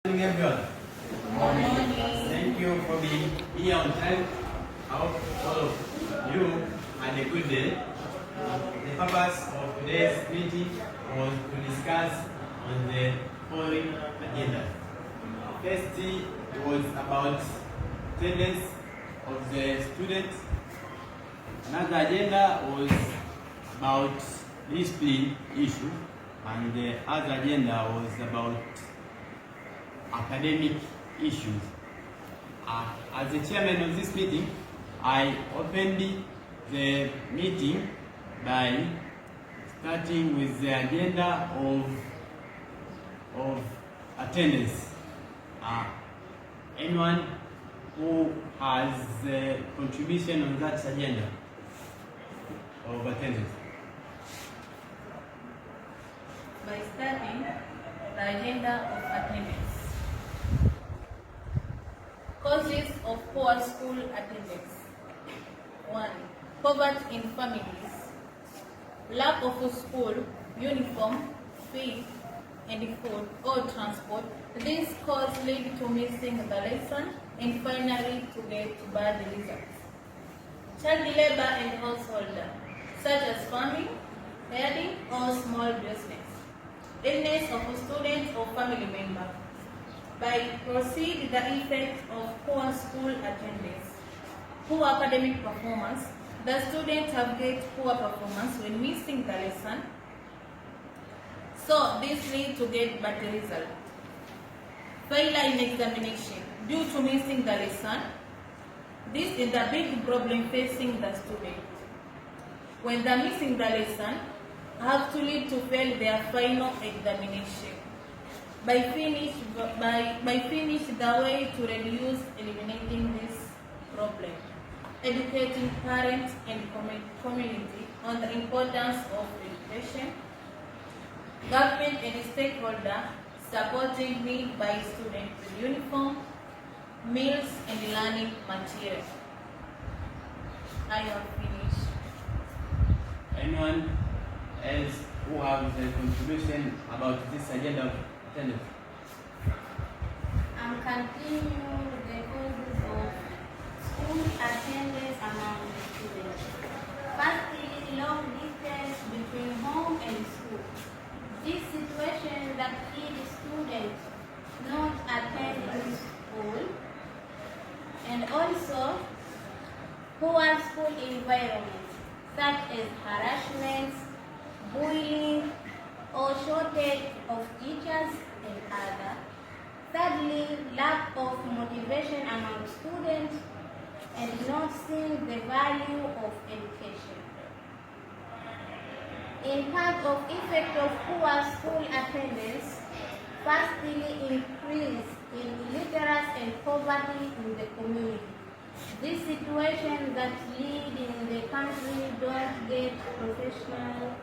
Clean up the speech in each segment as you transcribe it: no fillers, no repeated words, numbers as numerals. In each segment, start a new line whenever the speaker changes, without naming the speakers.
Good morning, everyone.
Good morning.
Thank you for being here on time. I hope all of you had a good day. The purpose of today's meeting was to discuss on the following agenda. First, it was about attendance of the students. Another agenda was about discipline issue, and the other agenda was about academic issues. As the chairman of this meeting, I opened the meeting by starting with the agenda of attendance. Anyone who has a contribution on that agenda of attendance?
By starting the agenda of attendance. Causes of poor school attendance. 1. Poverty in families. Lack of school, uniform, fees, and food or transport. This cause lead to missing the lesson and finally to get bad results. Child labor and householder, such as farming, herding, or small business. Illness of students or family member. By proceed the effect of poor school attendance, poor academic performance. The students have get poor performance when missing the lesson, so this leads to get bad result. Failure in examination due to missing the lesson. This is the big problem facing the student. When they are missing the lesson, have to lead to fail their final examination. By finish the way to reduce eliminating this problem. Educating parents and community on the importance of education. Government and stakeholder supporting need by students with uniform, meals and learning material. I have finished.
Anyone else who has a contribution about this agenda of attendance?
I'm continuing the causes of school attendance among the students. Firstly, long distance between home and school. This situation that leads students not attending school, and also poor school environment such as harassment, bullying, or shortage of teachers and other. Thirdly, lack of motivation among students and not seeing the value of education. In part of effect of poor school attendance, firstly, increase in illiteracy and poverty in the community. This situation that lead in the country don't get professional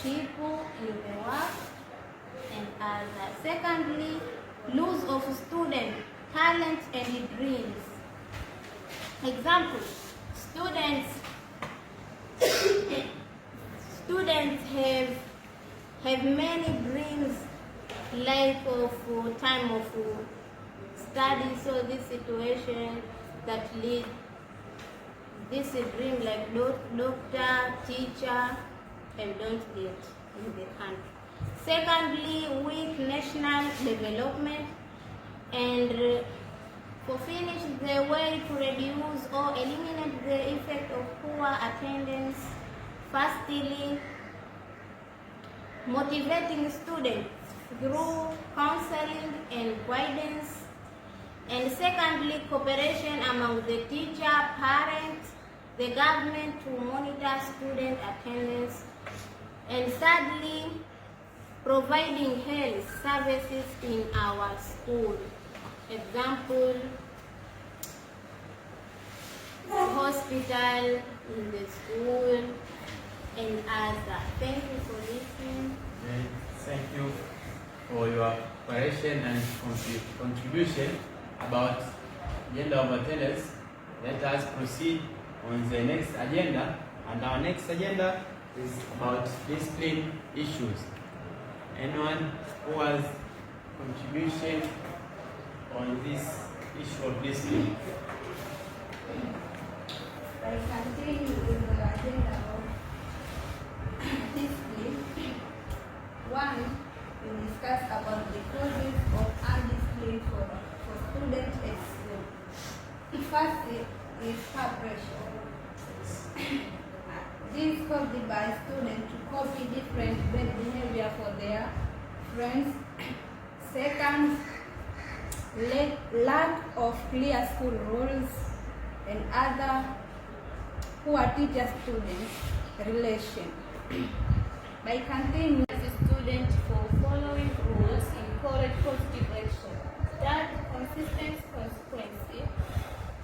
people in the work and others. Secondly, lose of student talents and dreams. Example, students have many dreams like of time of study, so this situation that lead this dream like doctor, teacher, and don't get in the country. Secondly, weak national development, and for finish the way to reduce or eliminate the effect of poor attendance. Firstly, motivating students through counseling and guidance, and secondly, cooperation among the teacher, parents, the government to monitor student attendance, and thirdly, providing health services in our school. Example, hospital in the school and other. Thank you for listening.
Thank you for your cooperation and contribution about agenda of attendance. Let us proceed on the next agenda, and our next agenda is about discipline issues. Anyone who has contribution on this issue of discipline?
I continue with the agenda of discipline. One, we discuss about the causes of undiscipline for students at school. First is peer pressure. This is caused by students to copy different bad behavior for their friends. Second, lack of clear school rules and other poor teacher-student relation. By continuing as a student for following rules, encourage positive action. Third, consistent consequence.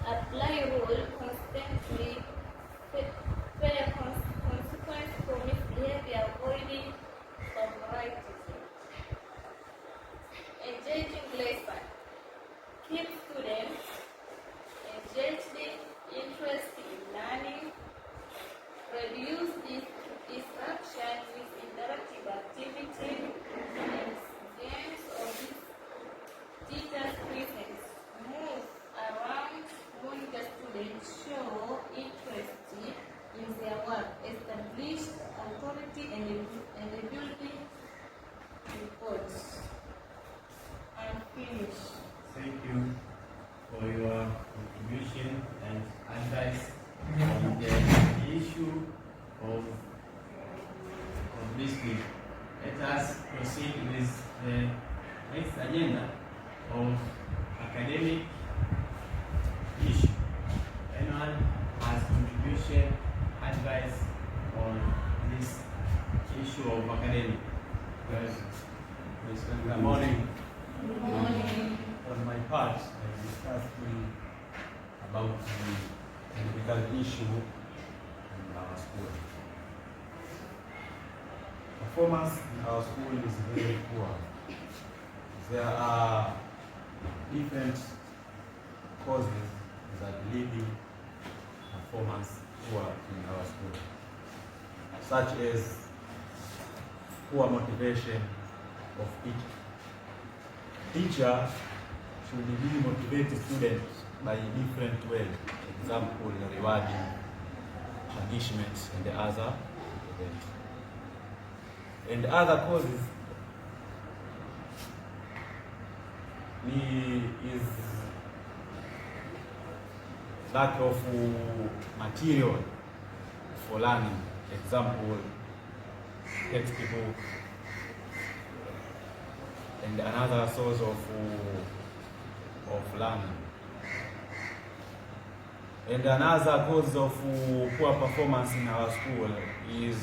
Apply rule constantly. Fair consequence for misbehavior, avoiding favoritism. Engaging lesson. Keep students engaged, interested in learning. Reduce distraction with interactive activity and games or teachers' presence. Move around, monitor students, show interest in their work, establish authority and building reports. And finish.
Thank you for your contribution and advice on the issue of discipline. Let us proceed with the next agenda of academic issue. Anyone has contribution, advice on this issue of academic?
Yes. Good morning.
Good morning.
On my part, I discussed about the difficult issue in our school. Performance in our school is very poor. There are different causes that leading performance poor in our school, such as poor motivation of teachers. Teacher should really motivate the students by different ways. Example, rewarding, punishments, and the other events. And other causes is lack of material for learning. Example, textbook, and another source of learning. And another cause of poor performance in our school is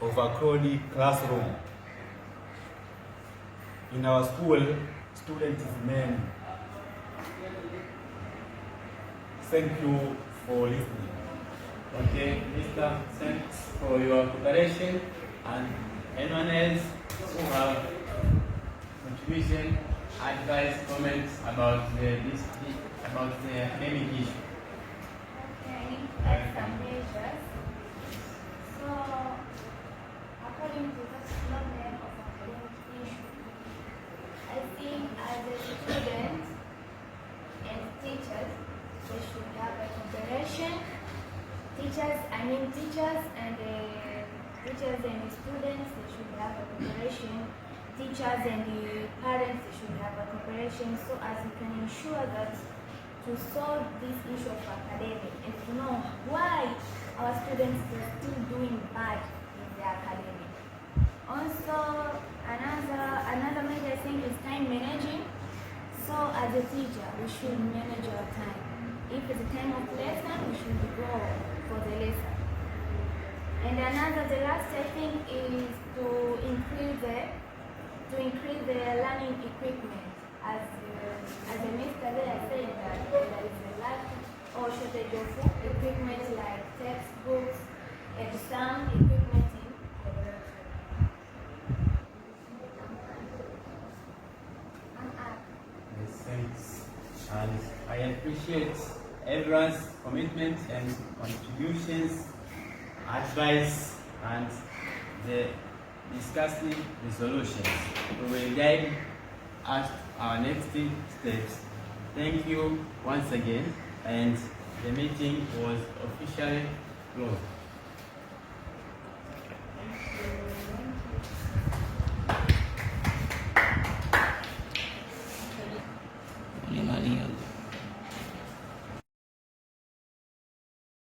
overcrowded classroom. In our school, students is many. Thank you for listening.
Okay, Mr. Thanks for your cooperation. And anyone else who have contribution, advice, comments about the academic issue?
Okay, that's some measures. So, according to the problem of academic issue, I think as a student and teachers, they should have a cooperation. Teachers and students, they should have a cooperation. Teachers and the parents, they should have a cooperation so as we can ensure that to solve this issue of academic and to know why our students are still doing bad in their academic. Also, another major thing is time managing. So as a teacher, we should manage our time. If it's a time of lesson, we should go for the lesson. And the last I think is to increase the learning equipment. As a minister there said that there is a lack or shortage of equipment like textbooks and some equipment in laboratory.
Thanks. And I appreciate everyone's commitment and contributions, advice, and the discussing the solutions. We will guide us our next steps. Thank you once again, and the meeting was officially closed.